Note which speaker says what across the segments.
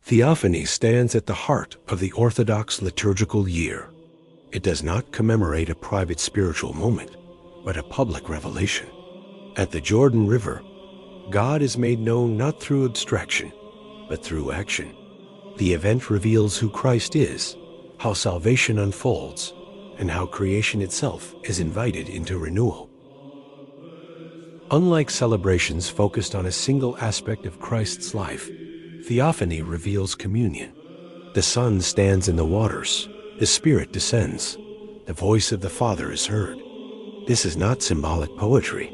Speaker 1: Theophany stands at the heart of the Orthodox liturgical year. It does not commemorate a private spiritual moment, but a public revelation. At the Jordan River, God is made known not through abstraction, but through action. The event reveals who Christ is, how salvation unfolds, and how creation itself is invited into renewal. Unlike celebrations focused on a single aspect of Christ's life, Theophany reveals communion. The Son stands in the waters, the Spirit descends, the voice of the Father is heard. This is not symbolic poetry.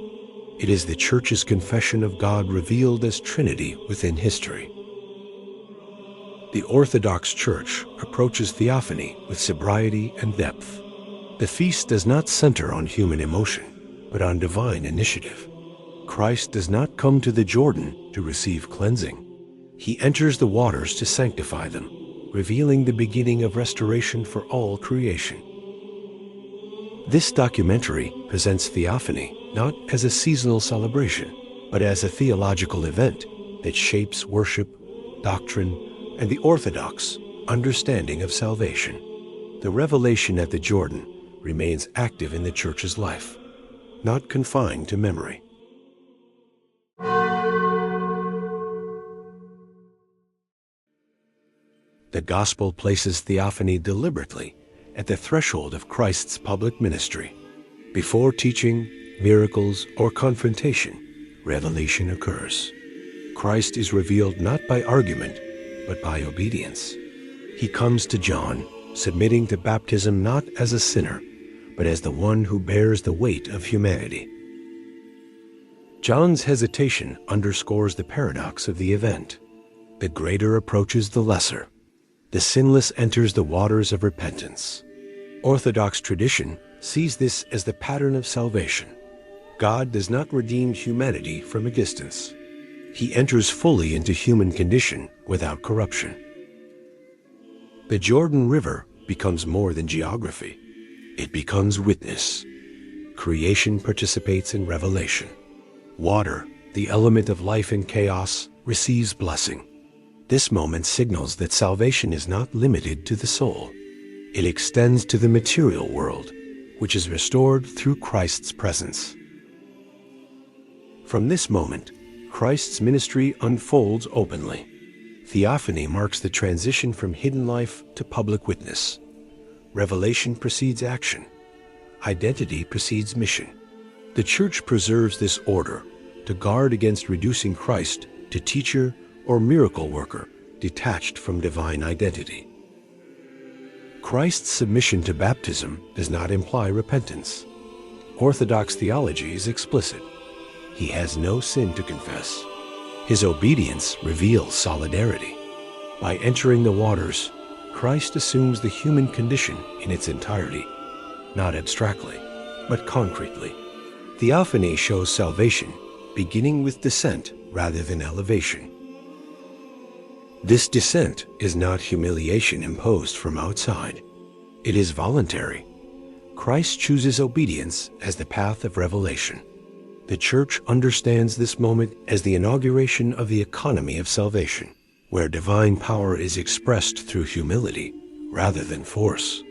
Speaker 1: It is the Church's confession of God revealed as Trinity within history. The Orthodox Church approaches Theophany with sobriety and depth. The feast does not center on human emotion, but on divine initiative. Christ does not come to the Jordan to receive cleansing. He enters the waters to sanctify them, revealing the beginning of restoration for all creation. This documentary presents Theophany not as a seasonal celebration, but as a theological event that shapes worship, doctrine, and the Orthodox understanding of salvation. The revelation at the Jordan remains active in the Church's life, not confined to memory. The Gospel places Theophany deliberately at the threshold of Christ's public ministry. Before teaching, miracles, or confrontation, revelation occurs. Christ is revealed not by argument, but by obedience. He comes to John, submitting to baptism not as a sinner, but as the one who bears the weight of humanity. John's hesitation underscores the paradox of the event. The greater approaches the lesser. The sinless enters the waters of repentance. Orthodox tradition sees this as the pattern of salvation. God does not redeem humanity from a distance. He enters fully into human condition without corruption. The Jordan River becomes more than geography. It becomes witness. Creation participates in revelation. Water, the element of life in chaos, receives blessing. This moment signals that salvation is not limited to the soul. It extends to the material world, which is restored through Christ's presence. From this moment, Christ's ministry unfolds openly. Theophany marks the transition from hidden life to public witness. Revelation precedes action. Identity precedes mission. The Church preserves this order to guard against reducing Christ to teacher or miracle worker detached from divine identity. Christ's submission to baptism does not imply repentance. Orthodox theology is explicit. He has no sin to confess. His obedience reveals solidarity. By entering the waters, Christ assumes the human condition in its entirety, not abstractly, but concretely. Theophany shows salvation beginning with descent rather than elevation. This descent is not humiliation imposed from outside. It is voluntary. Christ chooses obedience as the path of revelation. The Church understands this moment as the inauguration of the economy of salvation, where divine power is expressed through humility rather than force.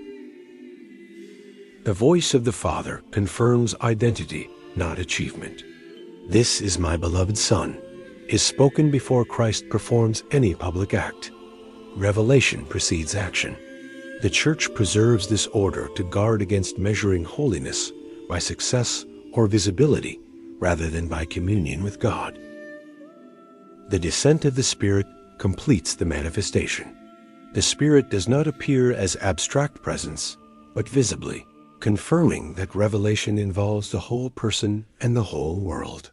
Speaker 1: The voice of the Father confirms identity, not achievement. "This is my beloved Son," is spoken before Christ performs any public act. Revelation precedes action. The Church preserves this order to guard against measuring holiness by success or visibility rather than by communion with God. The descent of the Spirit completes the manifestation. The Spirit does not appear as abstract presence, but visibly, confirming that revelation involves the whole person and the whole world.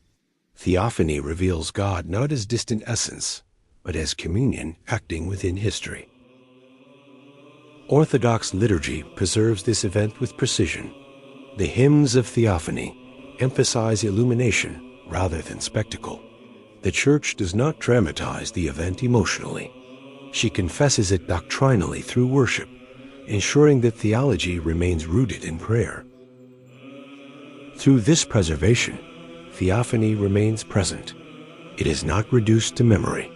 Speaker 1: Theophany reveals God not as distant essence, but as communion acting within history. Orthodox liturgy preserves this event with precision. The hymns of Theophany emphasize illumination rather than spectacle. The Church does not dramatize the event emotionally. She confesses it doctrinally through worship, ensuring that theology remains rooted in prayer. Through this preservation, Theophany remains present. It is not reduced to memory.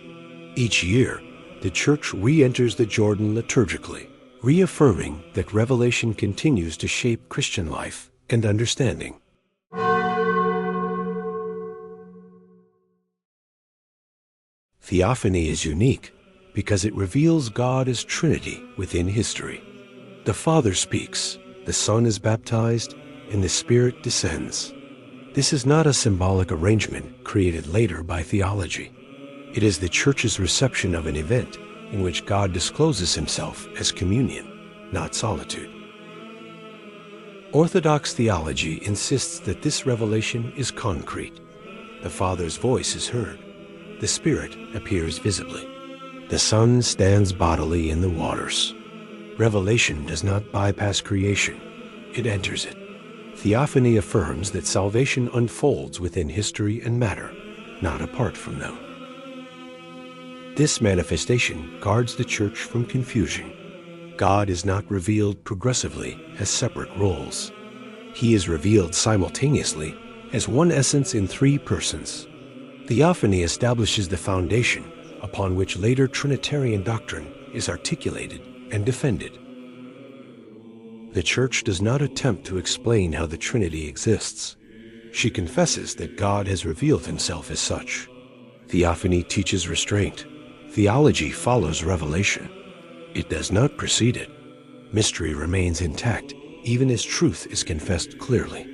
Speaker 1: Each year, the Church re-enters the Jordan liturgically, reaffirming that revelation continues to shape Christian life and understanding. Theophany is unique because it reveals God as Trinity within history. The Father speaks, the Son is baptized, and the Spirit descends. This is not a symbolic arrangement created later by theology. It is the Church's reception of an event in which God discloses himself as communion, not solitude. Orthodox theology insists that this revelation is concrete. The Father's voice is heard. The Spirit appears visibly. The Son stands bodily in the waters. Revelation does not bypass creation. It enters it. Theophany affirms that salvation unfolds within history and matter, not apart from them. This manifestation guards the Church from confusion. God is not revealed progressively as separate roles. He is revealed simultaneously as one essence in three persons. Theophany establishes the foundation upon which later Trinitarian doctrine is articulated and defended. The Church does not attempt to explain how the Trinity exists. She confesses that God has revealed himself as such. Theophany teaches restraint. Theology follows revelation. It does not precede it. Mystery remains intact, even as truth is confessed clearly.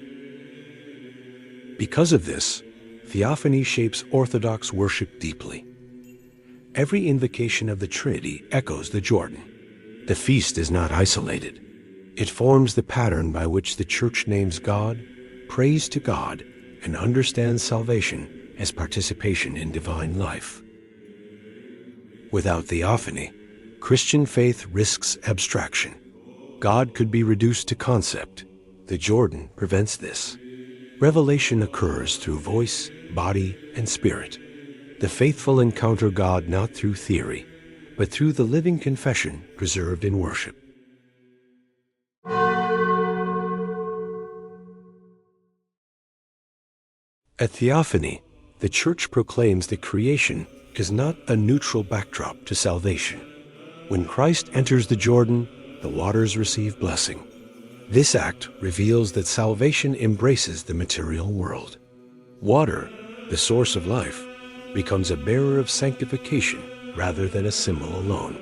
Speaker 1: Because of this, Theophany shapes Orthodox worship deeply. Every invocation of the Trinity echoes the Jordan. The feast is not isolated. It forms the pattern by which the Church names God, prays to God, and understands salvation as participation in divine life. Without Theophany, Christian faith risks abstraction. God could be reduced to concept. The Jordan prevents this. Revelation occurs through voice, body, and spirit. The faithful encounter God not through theory, but through the living confession preserved in worship. At Theophany, the Church proclaims that creation is not a neutral backdrop to salvation. When Christ enters the Jordan, the waters receive blessing. This act reveals that salvation embraces the material world. Water, the source of life, becomes a bearer of sanctification rather than a symbol alone.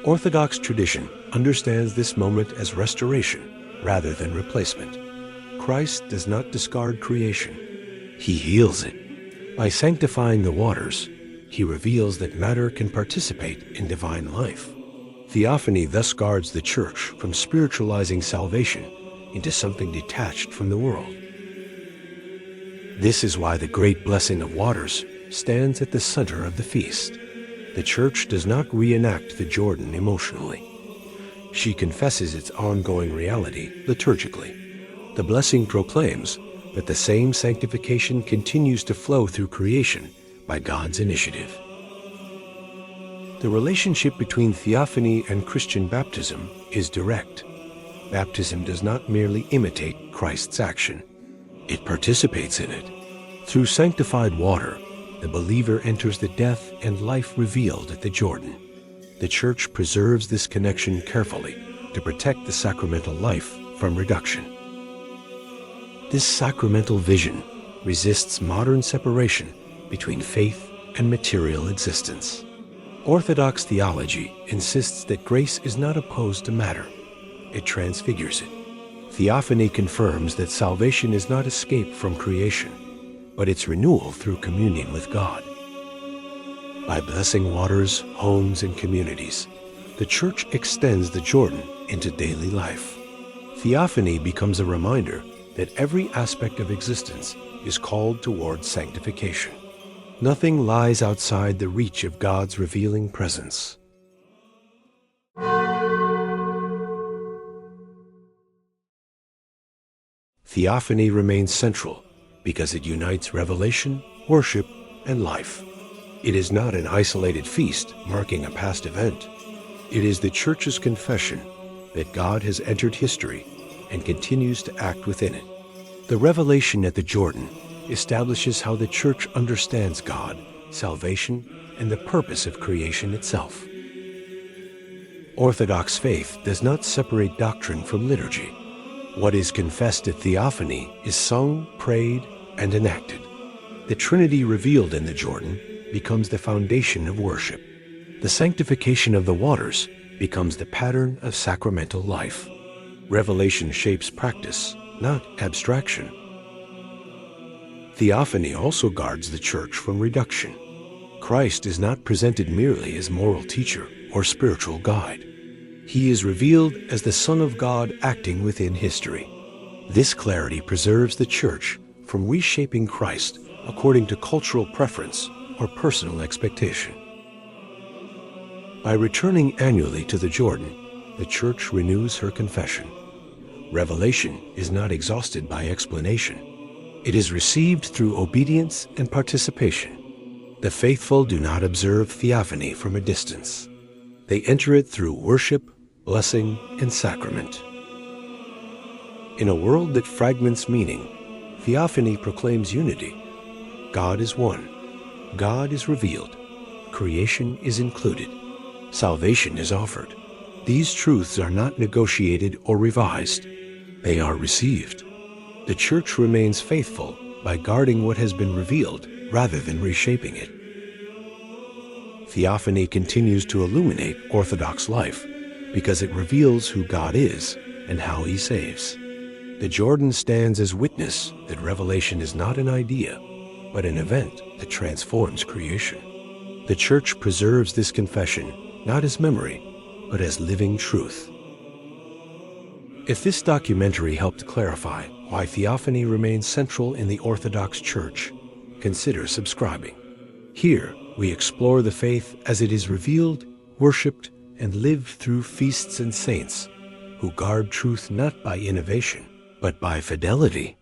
Speaker 1: Orthodox tradition understands this moment as restoration rather than replacement. Christ does not discard creation. He heals it. By sanctifying the waters, he reveals that matter can participate in divine life. Theophany thus guards the Church from spiritualizing salvation into something detached from the world. This is why the great blessing of waters stands at the center of the feast. The Church does not reenact the Jordan emotionally. She confesses its ongoing reality liturgically. The blessing proclaims that the same sanctification continues to flow through creation by God's initiative. The relationship between Theophany and Christian baptism is direct. Baptism does not merely imitate Christ's action. It participates in it. Through sanctified water, the believer enters the death and life revealed at the Jordan. The Church preserves this connection carefully to protect the sacramental life from reduction. This sacramental vision resists modern separation between faith and material existence. Orthodox theology insists that grace is not opposed to matter. It transfigures it. Theophany confirms that salvation is not escape from creation, but its renewal through communion with God. By blessing waters, homes, and communities, the Church extends the Jordan into daily life. Theophany becomes a reminder that every aspect of existence is called towards sanctification. Nothing lies outside the reach of God's revealing presence. Theophany remains central because it unites revelation, worship, and life. It is not an isolated feast marking a past event. It is the Church's confession that God has entered history and continues to act within it. The revelation at the Jordan establishes how the Church understands God, salvation, and the purpose of creation itself. Orthodox faith does not separate doctrine from liturgy. What is confessed at Theophany is sung, prayed, and enacted. The Trinity revealed in the Jordan becomes the foundation of worship. The sanctification of the waters becomes the pattern of sacramental life. Revelation shapes practice, not abstraction. Theophany also guards the Church from reduction. Christ is not presented merely as moral teacher or spiritual guide. He is revealed as the Son of God acting within history. This clarity preserves the Church from reshaping Christ according to cultural preference or personal expectation. By returning annually to the Jordan, the Church renews her confession. Revelation is not exhausted by explanation. It is received through obedience and participation. The faithful do not observe Theophany from a distance. They enter it through worship, blessing, and sacrament. In a world that fragments meaning, Theophany proclaims unity. God is one. God is revealed. Creation is included. Salvation is offered. These truths are not negotiated or revised. They are received. The Church remains faithful by guarding what has been revealed rather than reshaping it. Theophany continues to illuminate Orthodox life because it reveals who God is and how He saves. The Jordan stands as witness that revelation is not an idea, but an event that transforms creation. The Church preserves this confession not as memory, but as living truth. If this documentary helped clarify why Theophany remains central in the Orthodox Church, consider subscribing. Here, we explore the faith as it is revealed, worshipped, and lived through feasts and saints who guard truth not by innovation, but by fidelity.